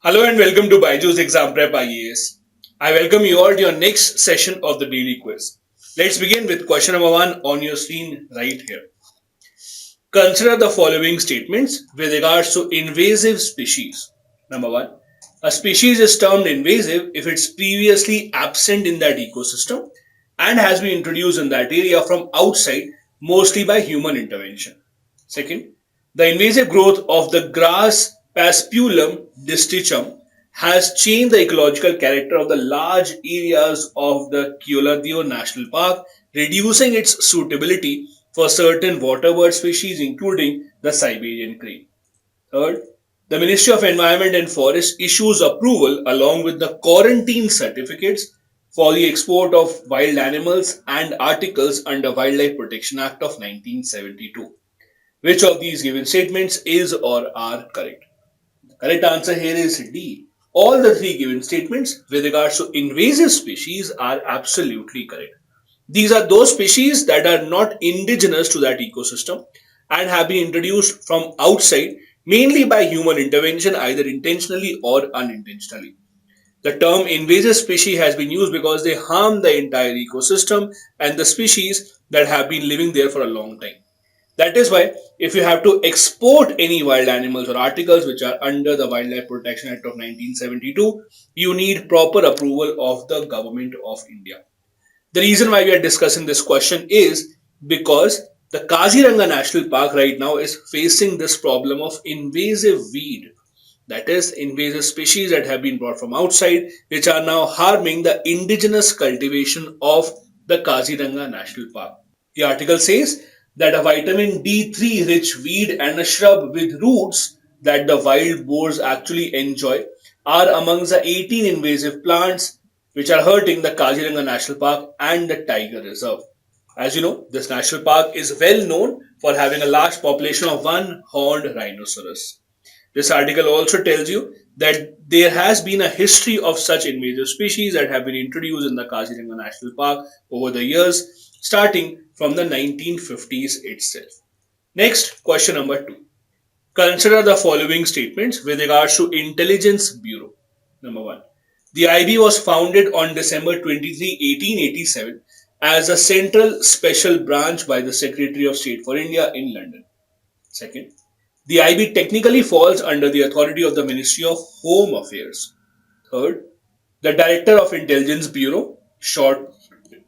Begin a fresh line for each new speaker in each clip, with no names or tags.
Hello and welcome to BYJU'S Exam Prep IAS. I welcome you all to your next session of the daily quiz. Let's begin with question number 1 on your screen right here. Consider the following statements with regards to invasive species. Number 1. A species is termed invasive if it's previously absent in that ecosystem and has been introduced in that area from outside, mostly by human intervention. Second, the invasive growth of the grass Paspulum distichum has changed the ecological character of the large areas of the Kyoladeo National Park, reducing its suitability for certain waterbird species, including the Siberian crane. Third, the Ministry of Environment and Forest issues approval along with the quarantine certificates for the export of wild animals and articles under Wildlife Protection Act of 1972. Which of these given statements is or are correct? The correct answer here is D. All the three given statements with regards to invasive species are absolutely correct. These are those species that are not indigenous to that ecosystem and have been introduced from outside, mainly by human intervention, either intentionally or unintentionally. The term invasive species has been used because they harm the entire ecosystem and the species that have been living there for a long time. That is why if you have to export any wild animals or articles which are under the Wildlife Protection Act of 1972, you need proper approval of the Government of India. The reason why we are discussing this question is because the Kaziranga National Park right now is facing this problem of invasive weed. That is, invasive species that have been brought from outside, which are now harming the indigenous cultivation of the Kaziranga National Park. The article says that a vitamin D3 rich weed and a shrub with roots that the wild boars actually enjoy are amongst the 18 invasive plants which are hurting the Kaziranga National Park and the Tiger Reserve. As you know, this national park is well known for having a large population of one-horned rhinoceros. This article also tells you that there has been a history of such invasive species that have been introduced in the Kaziranga National Park over the years, starting from the 1950s itself. Next, question number 2. Consider the following statements with regards to Intelligence Bureau. Number 1. The IB was founded on December 23, 1887 as a central special branch by the Secretary of State for India in London. Second, the IB technically falls under the authority of the Ministry of Home Affairs. Third, the Director of Intelligence Bureau, short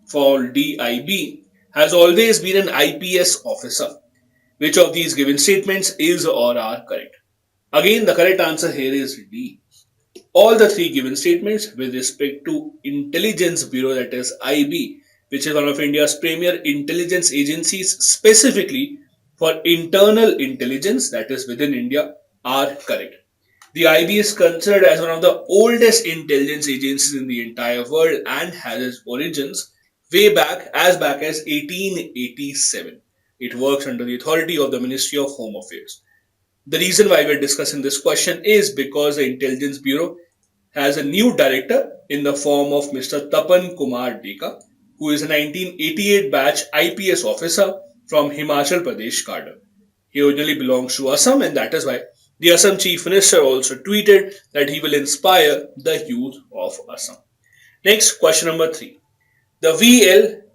for DIB, has always been an IPS officer. Which of these given statements is or are correct? Again, the correct answer here is D. All the three given statements with respect to Intelligence Bureau, that is IB, which is one of India's premier intelligence agencies specifically for internal intelligence, that is within India, are correct. The IB is considered as one of the oldest intelligence agencies in the entire world and has its origins back as 1887. It works under the authority of the Ministry of Home Affairs. The reason why we're discussing this question is because the Intelligence Bureau has a new director in the form of Mr. Tapan Kumar Deka, who is a 1988 batch IPS officer from Himachal Pradesh cadre. He originally belongs to Assam, and that is why the Assam Chief Minister also tweeted that he will inspire the youth of Assam. Next, question number 3. The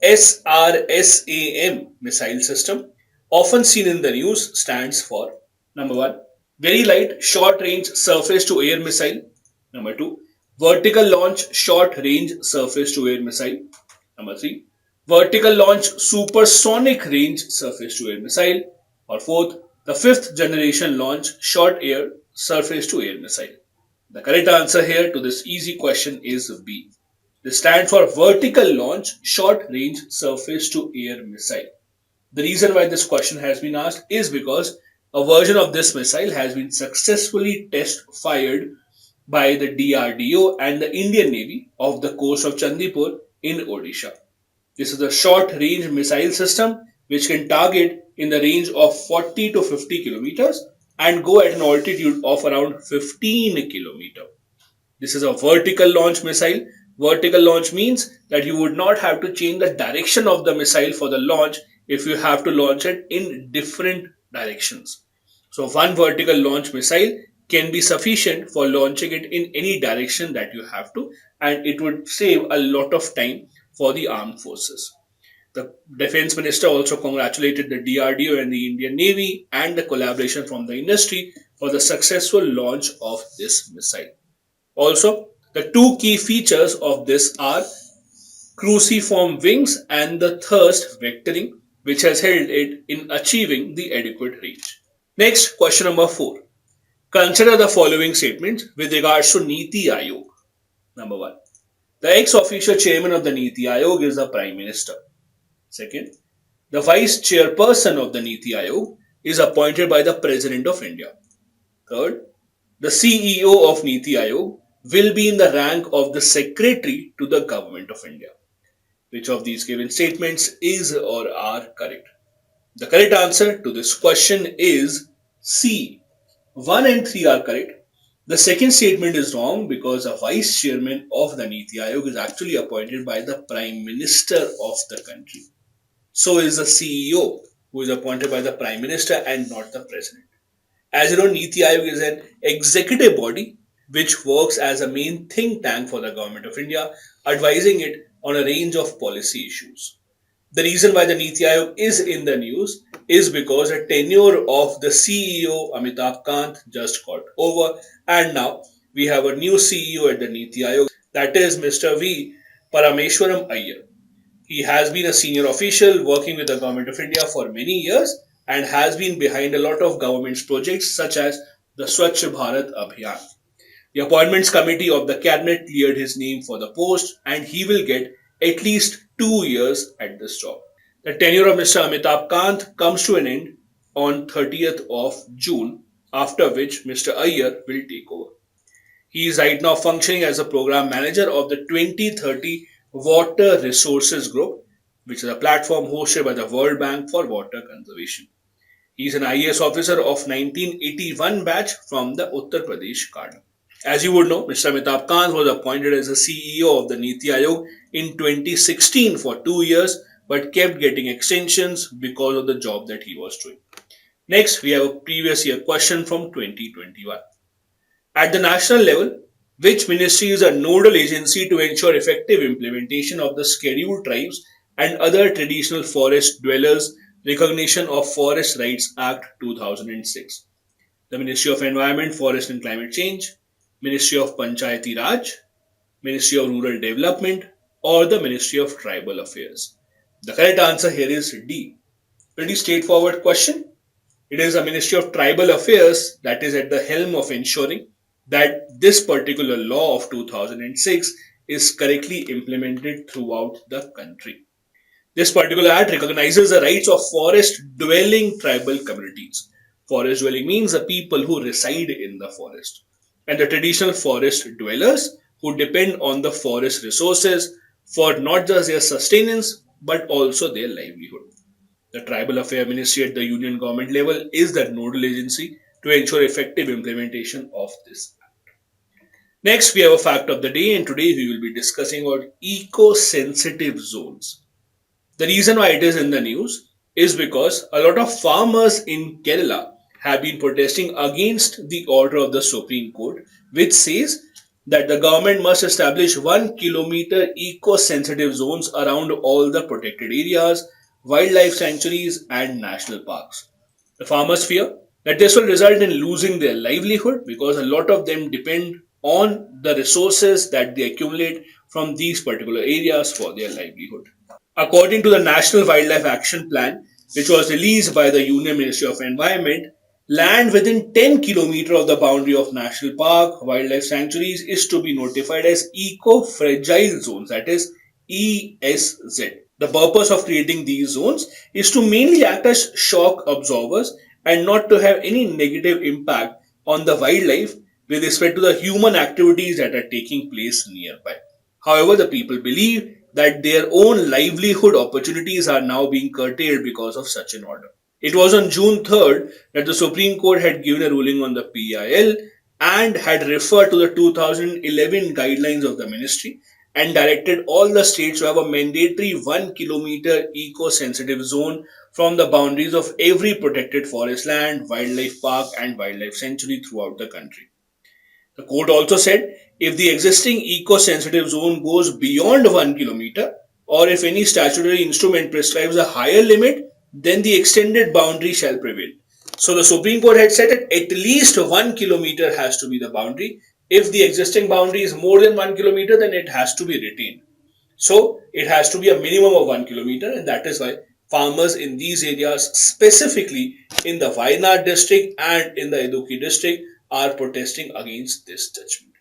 SRSAM missile system, often seen in the news, stands for number 1. Very light short range surface to air missile. Number 2. Vertical launch short range surface to air missile. Number 3. Vertical launch supersonic range surface to air missile. Or fourth, the 5th generation launch short air surface to air missile. The correct answer here to this easy question is B. This stands for vertical launch short range surface to air missile. The reason why this question has been asked is because a version of this missile has been successfully test fired by the DRDO and the Indian Navy off the coast of Chandipur in Odisha. This is a short range missile system which can target in the range of 40 to 50 kilometers and go at an altitude of around 15 kilometers. This is a vertical launch missile. Vertical launch means that you would not have to change the direction of the missile for the launch if you have to launch it in different directions. So one vertical launch missile can be sufficient for launching it in any direction that you have to, and it would save a lot of time for the armed forces. The defense minister also congratulated the DRDO and the Indian Navy and the collaboration from the industry for the successful launch of this missile. Also, the two key features of this are cruciform wings and the thrust vectoring, which has helped it in achieving the adequate range. Next, question number 4. Consider the following statements with regards to NITI Aayog. Number 1. The ex-official chairman of the NITI Aayog is the Prime Minister. Second, the vice chairperson of the NITI Aayog is appointed by the President of India. Third, the CEO of NITI Aayog will be in the rank of the Secretary to the Government of India. Which of these given statements is or are correct? The correct answer to this question is C. 1 and 3 are correct. The second statement is wrong because a vice chairman of the NITI Aayog is actually appointed by the Prime Minister of the country. So is the CEO, who is appointed by the Prime Minister and not the President. As you know, NITI Aayog is an executive body which works as a main think tank for the Government of India, advising it on a range of policy issues. The reason why the NITI Aayog is in the news is because the tenure of the CEO Amitabh Kant just got over, and now we have a new CEO at the NITI Aayog, that is Mr. V. Parameswaram Iyer. He has been a senior official working with the Government of India for many years and has been behind a lot of government's projects such as the Swachh Bharat Abhiyan. The appointments committee of the cabinet cleared his name for the post and he will get at least 2 years at this job. The tenure of Mr. Amitabh Kant comes to an end on 30th of June, after which Mr. Iyer will take over. He is right now functioning as a program manager of the 2030 Water Resources Group, which is a platform hosted by the World Bank for water conservation. He is an IAS officer of 1981 batch from the Uttar Pradesh cadre. As you would know, Mr. Amitabh Kant was appointed as the CEO of the NITI Aayog in 2016 for 2 years, but kept getting extensions because of the job that he was doing. Next, we have a previous year question from 2021. At the national level, which ministry is a nodal agency to ensure effective implementation of the Scheduled Tribes and other traditional forest dwellers Recognition of Forest Rights Act 2006? The Ministry of Environment, Forest and Climate Change, Ministry of Panchayati Raj, Ministry of Rural Development, or the Ministry of Tribal Affairs? The correct answer here is D. Pretty straightforward question. It is the Ministry of Tribal Affairs that is at the helm of ensuring that this particular law of 2006 is correctly implemented throughout the country. This particular act recognizes the rights of forest dwelling tribal communities. Forest dwelling means the people who reside in the forest, and the traditional forest dwellers who depend on the forest resources for not just their sustenance but also their livelihood. The Tribal Affairs Ministry at the Union Government level is the nodal agency to ensure effective implementation of this act. Next, we have a fact of the day, and today we will be discussing about eco-sensitive zones. The reason why it is in the news is because a lot of farmers in Kerala have been protesting against the order of the Supreme Court, which says that the government must establish 1 kilometer eco-sensitive zones around all the protected areas, wildlife sanctuaries, and national parks. The farmers fear that this will result in losing their livelihood because a lot of them depend on the resources that they accumulate from these particular areas for their livelihood. According to the National Wildlife Action Plan, which was released by the Union Ministry of Environment, land within 10 km of the boundary of national park, wildlife sanctuaries is to be notified as eco-fragile zones, that is ESZ. The purpose of creating these zones is to mainly act as shock absorbers and not to have any negative impact on the wildlife with respect to the human activities that are taking place nearby. However, the people believe that their own livelihood opportunities are now being curtailed because of such an order. It was on June 3rd that the Supreme Court had given a ruling on the PIL and had referred to the 2011 guidelines of the ministry and directed all the states to have a mandatory 1 kilometer eco-sensitive zone from the boundaries of every protected forest land, wildlife park, and wildlife sanctuary throughout the country. The court also said if the existing eco-sensitive zone goes beyond 1 kilometer, or if any statutory instrument prescribes a higher limit, then the extended boundary shall prevail. So the Supreme Court had said that at least 1 kilometer has to be the boundary. If the existing boundary is more than 1 kilometer, then it has to be retained. So it has to be a minimum of 1 kilometer, and that is why farmers in these areas, specifically in the Wayanad district and in the Idukki district, are protesting against this judgment.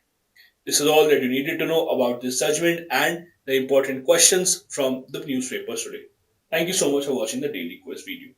This is all that you needed to know about this judgment and the important questions from the newspapers today. Thank you so much for watching the daily quiz video.